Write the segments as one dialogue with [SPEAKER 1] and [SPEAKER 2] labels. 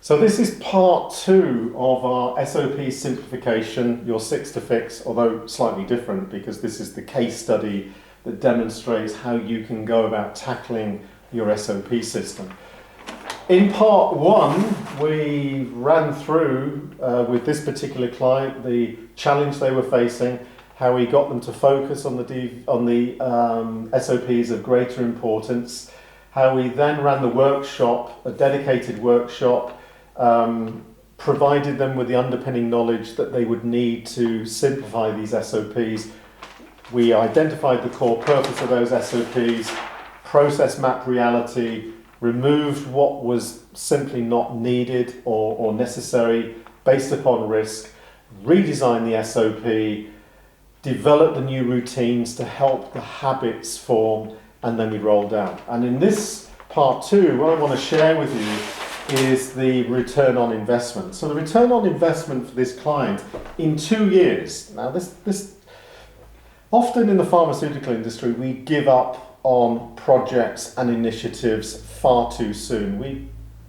[SPEAKER 1] So this is part 2 of our SOP simplification, your 6 to fix, although slightly different because this is the case study that demonstrates how you can go about tackling your SOP system. In part 1, we ran through with this particular client the challenge they were facing, how we got them to focus on the SOPs of greater importance, how we then ran the workshop, a dedicated workshop, provided them with the underpinning knowledge that they would need to simplify these SOPs. We identified the core purpose of those SOPs, process map reality, removed what was simply not needed or necessary based upon risk, redesigned the SOP, developed the new routines to help the habits form, and then we rolled out. And in this part 2, what I want to share with you is the return on investment. So the return on investment for this client in 2 years. Now this often in the pharmaceutical industry we give up on projects and initiatives far too soon. We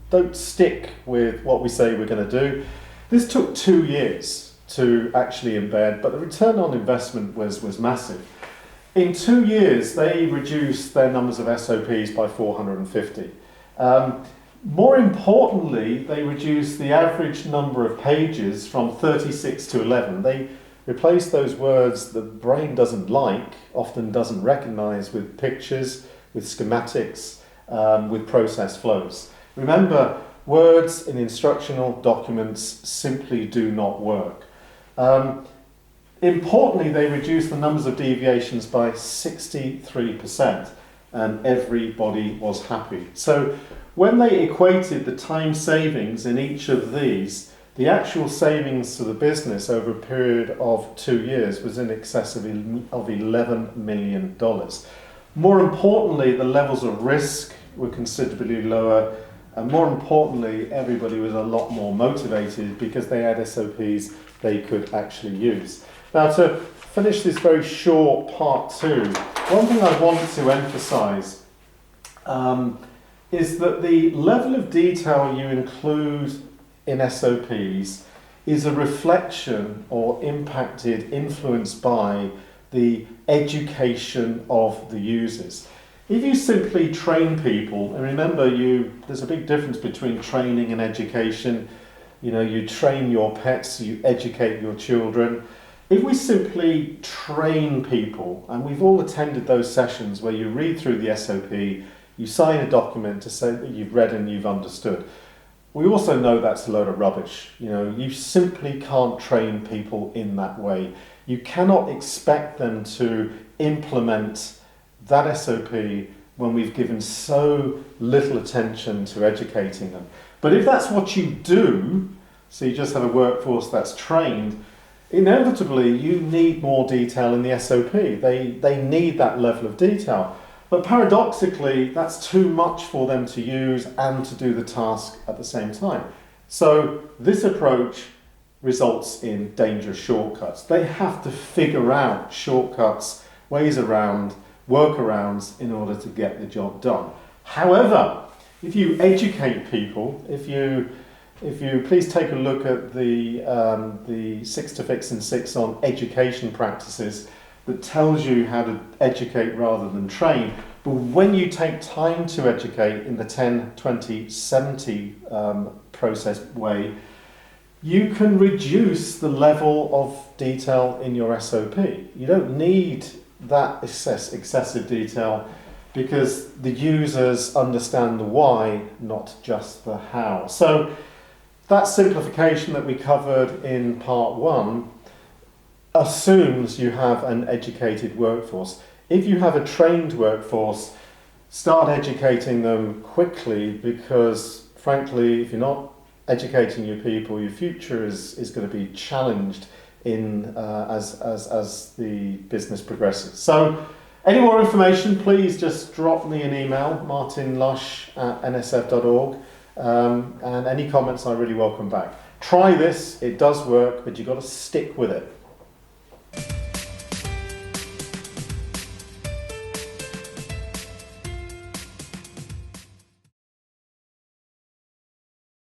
[SPEAKER 1] don't stick with what we say we're going to do. This took 2 years to actually embed, but the return on investment was massive. In 2 years they reduced their numbers of SOPs by 450. More importantly, they reduced the average number of pages from 36 to 11. They replaced those words the brain doesn't like, often doesn't recognize, with pictures, with schematics, with process flows. Remember, words in instructional documents simply do not work. Importantly, they reduced the numbers of deviations by 63%, and everybody was happy. So when they equated the time savings in each of these, the actual savings to the business over a period of 2 years was in excess of $11 million. More importantly, the levels of risk were considerably lower, and more importantly, everybody was a lot more motivated because they had SOPs they could actually use. Now, to finish this very short part 2, one thing I want to emphasize is that the level of detail you include in SOPs is a reflection or influenced by the education of the users. If you simply train people, and remember there's a big difference between training and education. You know, you train your pets, you educate your children. If we simply train people, and we've all attended those sessions where you read through the SOP, you sign a document to say that you've read and you've understood. We also know that's a load of rubbish. You know, you simply can't train people in that way. You cannot expect them to implement that SOP when we've given so little attention to educating them. But if that's what you do, so you just have a workforce that's trained, inevitably you need more detail in the SOP. They need that level of detail. But paradoxically, that's too much for them to use and to do the task at the same time. So this approach results in dangerous shortcuts. They have to figure out shortcuts, ways around, workarounds in order to get the job done. However, if you educate people, if you please take a look at the 6 to Fix and 6 on education practices that tells you how to educate rather than train. But when you take time to educate in the 10, 20, 70 process way, you can reduce the level of detail in your SOP. You don't need that excessive detail because the users understand the why, not just the how. So that simplification that we covered in part 1 assumes you have an educated workforce. If you have a trained workforce, start educating them quickly because, frankly, if you're not educating your people, your future is going to be challenged as the business progresses. So, any more information, please just drop me an email, martinlush@nsf.org, and any comments I really welcome back. Try this, it does work, but you've got to stick with it.